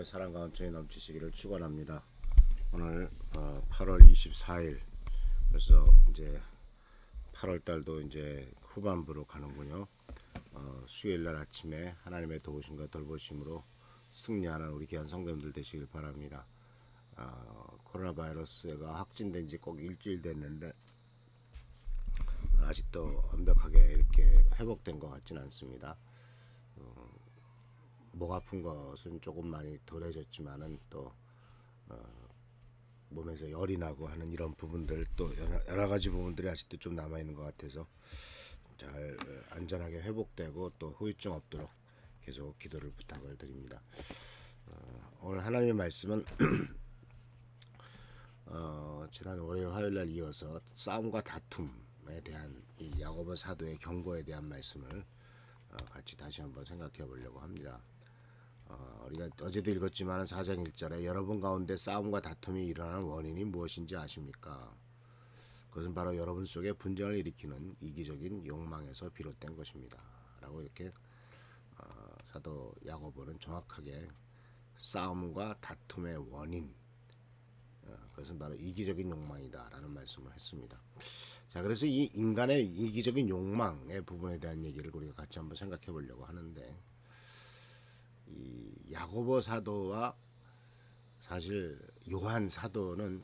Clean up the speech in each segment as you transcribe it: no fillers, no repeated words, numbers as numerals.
사랑과 은총이 넘치시기를 축원합니다. 오늘 8월 24일, 그래서 이제 8월 달도 이제 후반부로 가는군요. 수요일 날 아침에 하나님의 도우심과 돌보심으로 승리하는 우리 귀한 성도님들 되시길 바랍니다. 코로나 바이러스가 확진된 지 꼭 일주일 됐는데 아직도 완벽하게 이렇게 회복된 것 같지는 않습니다. 목 아픈 것은 조금 많이 덜해졌지만은 또 몸에서 열이 나고 하는 이런 부분들, 또 여러 가지 부분들이 아직도 좀 남아 있는 것 같아서 잘 안전하게 회복되고 또 후유증 없도록 계속 기도를 부탁을 드립니다. 오늘 하나님의 말씀은 지난 월요일 화요일 날 이어서 싸움과 다툼에 대한 이 야고보 사도의 경고에 대한 말씀을 같이 다시 한번 생각해 보려고 합니다. 우리가 어제도 읽었지만 4장 1절에 여러분 가운데 싸움과 다툼이 일어나는 원인이 무엇인지 아십니까? 그것은 바로 여러분 속에 분쟁을 일으키는 이기적인 욕망에서 비롯된 것입니다. 라고 이렇게 사도 야고보는 정확하게 싸움과 다툼의 원인, 그것은 바로 이기적인 욕망이다 라는 말씀을 했습니다. 자, 그래서 이 인간의 이기적인 욕망의 부분에 대한 얘기를 우리가 같이 한번 생각해 보려고 하는데, 이 야고보 사도와 사실 요한 사도는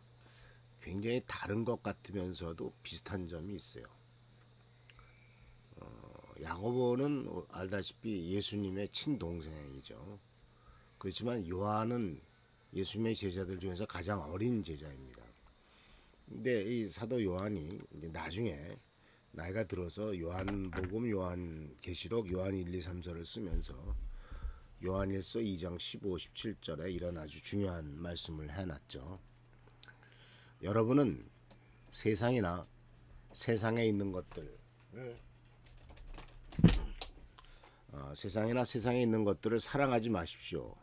굉장히 다른 것 같으면서도 비슷한 점이 있어요. 야고보는 알다시피 예수님의 친동생이죠. 그렇지만 요한은 예수님의 제자들 중에서 가장 어린 제자입니다. 근데 이 사도 요한이 이제 나중에 나이가 들어서 요한복음, 요한계시록, 요한 1, 2, 3서를 쓰면서 요한일서 2장 15, 17절에 이런 아주 중요한 말씀을 해놨죠. 여러분은 세상이나 세상에 있는 것들, 세상이나 세상에 있는 것들을 사랑하지 마십시오.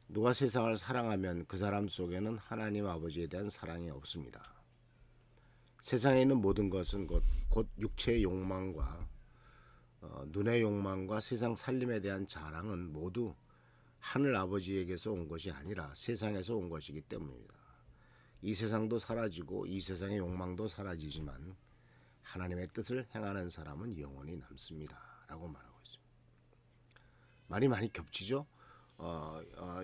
누가 세상을 사랑하면 그 사람 속에는 하나님 아버지에 대한 사랑이 없습니다. 세상에 있는 모든 것은 곧 육체의 욕망과 눈의 욕망과 세상 살림에 대한 자랑은 모두 하늘 아버지에게서 온 것이 아니라 세상에서 온 것이기 때문입니다. 이 세상도 사라지고 이 세상의 욕망도 사라지지만 하나님의 뜻을 행하는 사람은 영원히 남습니다. 라고 말하고 있습니다. 말이 많이 겹치죠?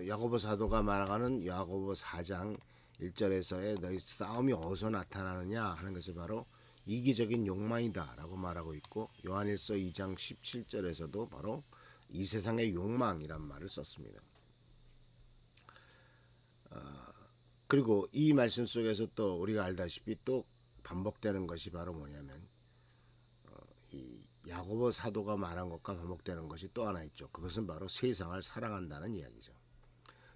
야고보 사도가 말하는 야고보 4장 1절에서의 너희 싸움이 어디서 나타나느냐 하는 것이 바로 이기적인 욕망이다 라고 말하고 있고, 요한일서 2장 17절에서도 바로 이 세상의 욕망이란 말을 썼습니다. 그리고 이 말씀 속에서 또 우리가 알다시피 또 반복되는 것이 바로 뭐냐면 이 야고보 사도가 말한 것과 반복되는 것이 또 하나 있죠. 그것은 바로 세상을 사랑한다는 이야기죠.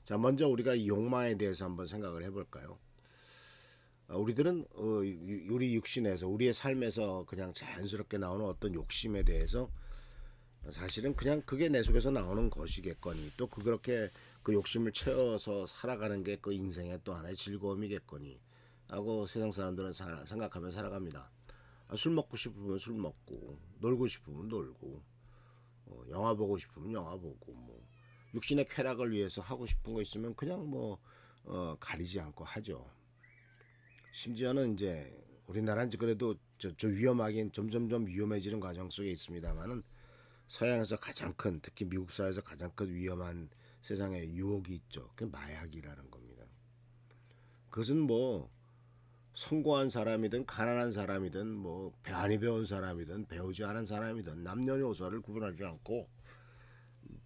자, 먼저 우리가 이 욕망에 대해서 한번 생각을 해볼까요? 우리들은 우리 육신에서, 우리의 삶에서 그냥 자연스럽게 나오는 어떤 욕심에 대해서 사실은 그냥 그게 내 속에서 나오는 것이겠거니, 또 그렇게 그 욕심을 채워서 살아가는 게 그 인생의 또 하나의 즐거움이겠거니 하고 세상 사람들은 생각하며 살아갑니다. 술 먹고 싶으면 술 먹고, 놀고 싶으면 놀고, 영화 보고 싶으면 영화 보고, 뭐 육신의 쾌락을 위해서 하고 싶은 거 있으면 그냥 가리지 않고 하죠. 심지어는 이제 우리나라는 그래도 저 위험하긴 점점점 위험해지는 과정 속에 있습니다만은, 서양에서 가장 큰, 특히 미국 사회에서 가장 큰 위험한 세상의 유혹이 있죠. 그게 마약이라는 겁니다. 그것은 성공한 사람이든 가난한 사람이든 많이 배운 사람이든 배우지 않은 사람이든 남녀노소를 구분하지 않고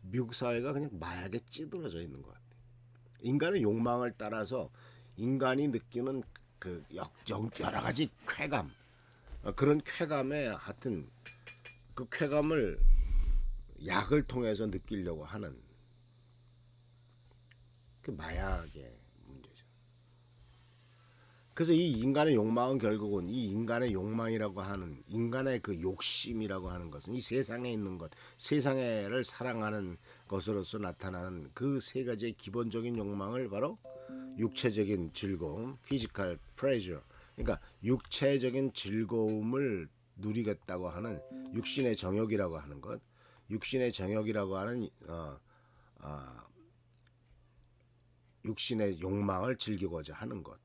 미국 사회가 그냥 마약에 찌들어져 있는 것 같아요. 인간의 욕망을 따라서 인간이 느끼는 그 여러 가지 쾌감, 그런 쾌감에 하여튼 그 쾌감을 약을 통해서 느끼려고 하는 그 마약의 문제죠. 그래서 이 인간의 욕망은 결국은 이 인간의 욕망이라고 하는, 인간의 그 욕심이라고 하는 것은 이 세상에 있는 것, 세상을 사랑하는 것으로서 나타나는 그 세 가지의 기본적인 욕망을 바로 육체적인 즐거움, physical pleasure, 그러니까 육체적인 즐거움을 누리겠다고 하는 육신의 정욕이라고 하는 것, 육신의 정욕이라고 하는 육신의 욕망을 즐기고자 하는 것.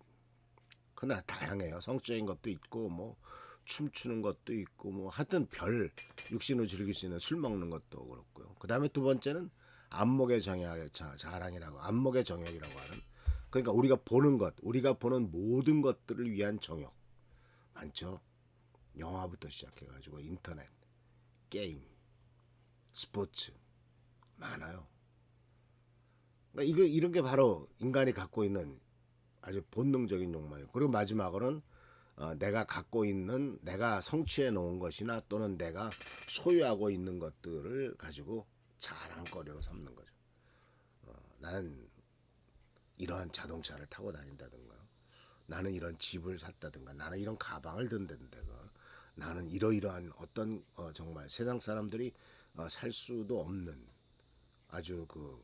그러나 다양해요. 성적인 것도 있고 뭐 춤추는 것도 있고 뭐 하여튼 별 육신으로 즐길 수 있는 술 먹는 것도 그렇고요. 그다음에 두 번째는 안목의 자랑이라고 안목의 정욕이라고 하는 그러니까 우리가 보는 것, 우리가 보는 모든 것들을 위한 정욕 많죠. 영화부터 시작해가지고 인터넷, 게임, 스포츠 많아요. 그러니까 이런 게 바로 인간이 갖고 있는 아주 본능적인 욕망이에요. 그리고 마지막으로는 내가 갖고 있는 내가 성취해 놓은 것이나 또는 내가 소유하고 있는 것들을 가지고 자랑거리로 삼는 거죠. 나는 이러한 자동차를 타고 다닌다든가 나는 이런 집을 샀다든가 나는 이런 가방을 든다든가 나는 이러이러한 어떤 정말 세상 사람들이 살 수도 없는 아주 그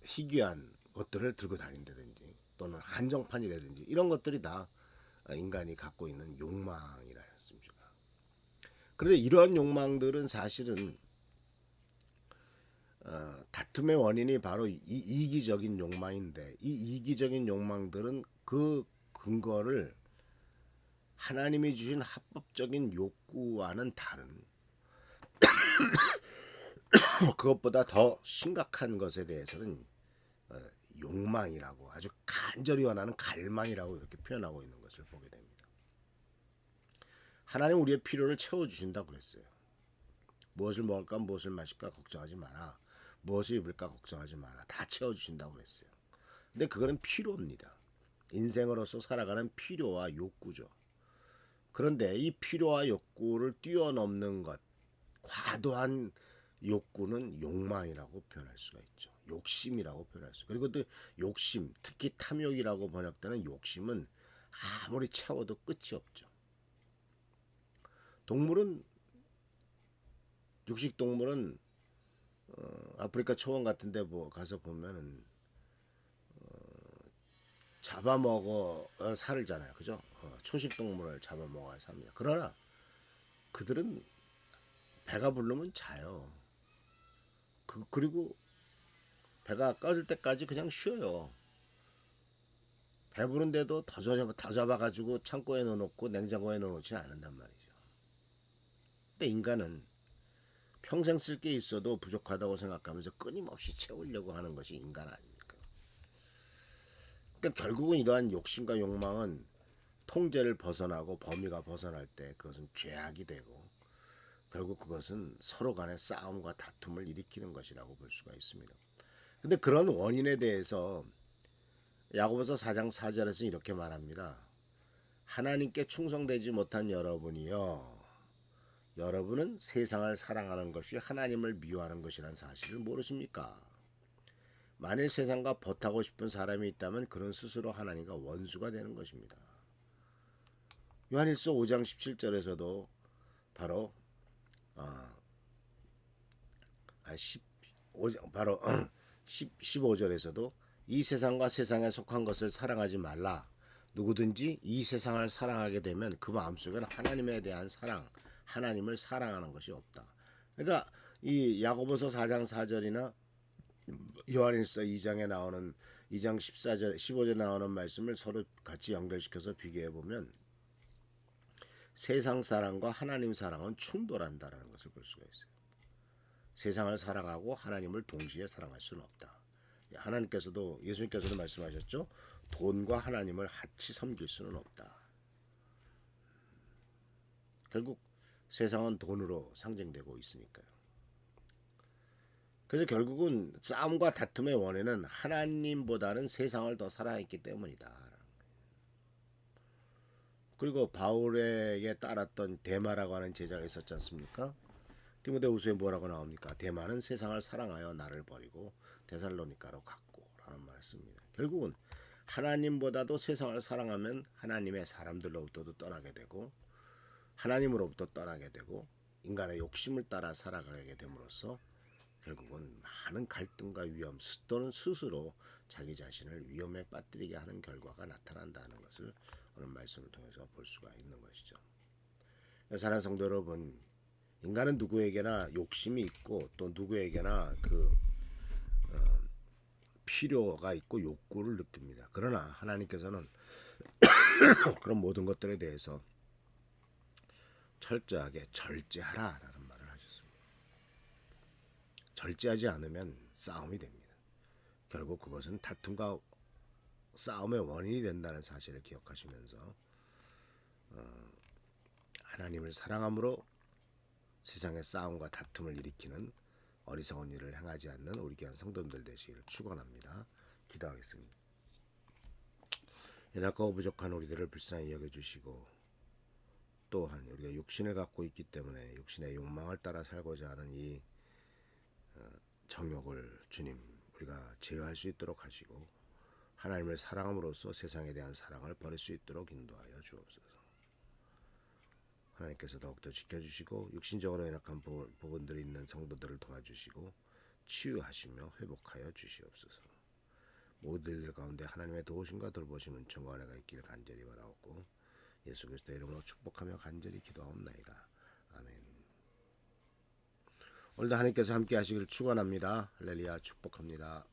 희귀한 것들을 들고 다닌다든지 또는 한정판이라든지 이런 것들이 다 인간이 갖고 있는 욕망이라 했습니다. 그런데 이러한 욕망들은 사실은 다툼의 원인이 바로 이기적인 욕망인데 이 이기적인 욕망들은 그 근거를 하나님이 주신 합법적인 욕구와는 다른 그것보다 더 심각한 것에 대해서는 욕망이라고 아주 간절히 원하는 갈망이라고 이렇게 표현하고 있는 것을 보게 됩니다. 하나님 우리의 필요를 채워주신다고 그랬어요. 무엇을 먹을까 무엇을 마실까 걱정하지 마라. 무엇을 입을까 걱정하지 마라. 다 채워주신다고 그랬어요. 근데 그거는 필요입니다. 인생으로서 살아가는 필요와 욕구죠. 그런데 이 필요와 욕구를 뛰어넘는 것, 과도한 욕구는 욕망이라고 표현할 수가 있죠. 욕심이라고 표현할 수. 그리고 또 욕심, 특히 탐욕이라고 번역되는 욕심은 아무리 채워도 끝이 없죠. 동물은 육식 동물은 아프리카 초원 같은데 뭐 가서 보면은 잡아먹어 살잖아요, 그죠? 초식 동물을 잡아먹어야 삽니다. 그러나 그들은 배가 부르면 자요. 그리고 배가 꺼질 때까지 그냥 쉬어요. 배부른데도 더 잡아가지고 창고에 넣어놓고 냉장고에 넣어놓지 않는단 말이죠. 근데 인간은 평생 쓸 게 있어도 부족하다고 생각하면서 끊임없이 채우려고 하는 것이 인간 아닙니까? 그러니까 결국은 이러한 욕심과 욕망은 통제를 벗어나고 범위가 벗어날 때 그것은 죄악이 되고 결국 그것은 서로 간의 싸움과 다툼을 일으키는 것이라고 볼 수가 있습니다. 근데 그런 원인에 대해서 야고보서 4장 4절에서 이렇게 말합니다. 하나님께 충성되지 못한 여러분이요. 여러분은 세상을 사랑하는 것이 하나님을 미워하는 것이라는 사실을 모르십니까? 만일 세상과 버타고 싶은 사람이 있다면 그는 스스로 하나님과 원수가 되는 것입니다. 요한일서 5장 17절에서도 바로 15절에서도 이 세상과 세상에 속한 것을 사랑하지 말라. 누구든지 이 세상을 사랑하게 되면 그 마음속에는 하나님에 대한 사랑, 하나님을 사랑하는 것이 없다. 그러니까 이 야고보서 4장 4절이나 요한일서 2장에 나오는 2장 14절, 15절에 나오는 말씀을 서로 같이 연결시켜서 비교해 보면 세상 사랑과 하나님 사랑은 충돌한다라는 것을 볼 수가 있어요. 세상을 사랑하고 하나님을 동시에 사랑할 수는 없다. 하나님께서도 예수님께서도 말씀하셨죠. 돈과 하나님을 같이 섬길 수는 없다. 결국 세상은 돈으로 상징되고 있으니까요. 그래서 결국은 싸움과 다툼의 원인은 하나님보다는 세상을 더 사랑했기 때문이다. 그리고 바울에게 따랐던 데마라고 하는 제자가 있었지 않습니까? 디모데후서에 뭐라고 나옵니까? 데마는 세상을 사랑하여 나를 버리고 데살로니가로 갔고 라는 말을 씁니다. 결국은 하나님보다도 세상을 사랑하면 하나님의 사람들로부터도 떠나게 되고 하나님으로부터 떠나게 되고 인간의 욕심을 따라 살아가게 됨으로써 결국은 많은 갈등과 위험 또는 스스로 자기 자신을 위험에 빠뜨리게 하는 결과가 나타난다는 것을 오늘 말씀을 통해서 볼 수가 있는 것이죠. 사랑하는 성도 여러분, 인간은 누구에게나 욕심이 있고 또 누구에게나 필요가 있고 욕구를 느낍니다. 그러나 하나님께서는 그런 모든 것들에 대해서 철저하게 절제하라라는 말을 하셨습니다. 절제하지 않으면 싸움이 됩니다. 결국 그것은 다툼과 싸움의 원인이 된다는 사실을 기억하시면서 하나님을 사랑함으로 세상의 싸움과 다툼을 일으키는 어리석은 일을 행하지 않는 우리 귀한 성도들 되시기를 축원합니다. 기도하겠습니다. 연약하고 부족한 우리들을 불쌍히 여겨주시고 또한 우리가 육신을 갖고 있기 때문에 육신의 욕망을 따라 살고자 하는 이 정욕을 주님 우리가 제어할 수 있도록 하시고 하나님을 사랑함으로써 세상에 대한 사랑을 버릴 수 있도록 인도하여 주옵소서. 하나님께서 더욱더 지켜주시고 육신적으로 연약한 부분들이 있는 성도들을 도와주시고 치유하시며 회복하여 주시옵소서. 모든 일 가운데 하나님의 도우심과 돌보심 은총과 은혜가 있기를 간절히 바라옵고 예수 그리스도의 이름으로 축복하며 간절히 기도하옵나이다. 아멘. 오늘도 하나님께서 함께 하시기를 축원합니다. 할렐루야 축복합니다.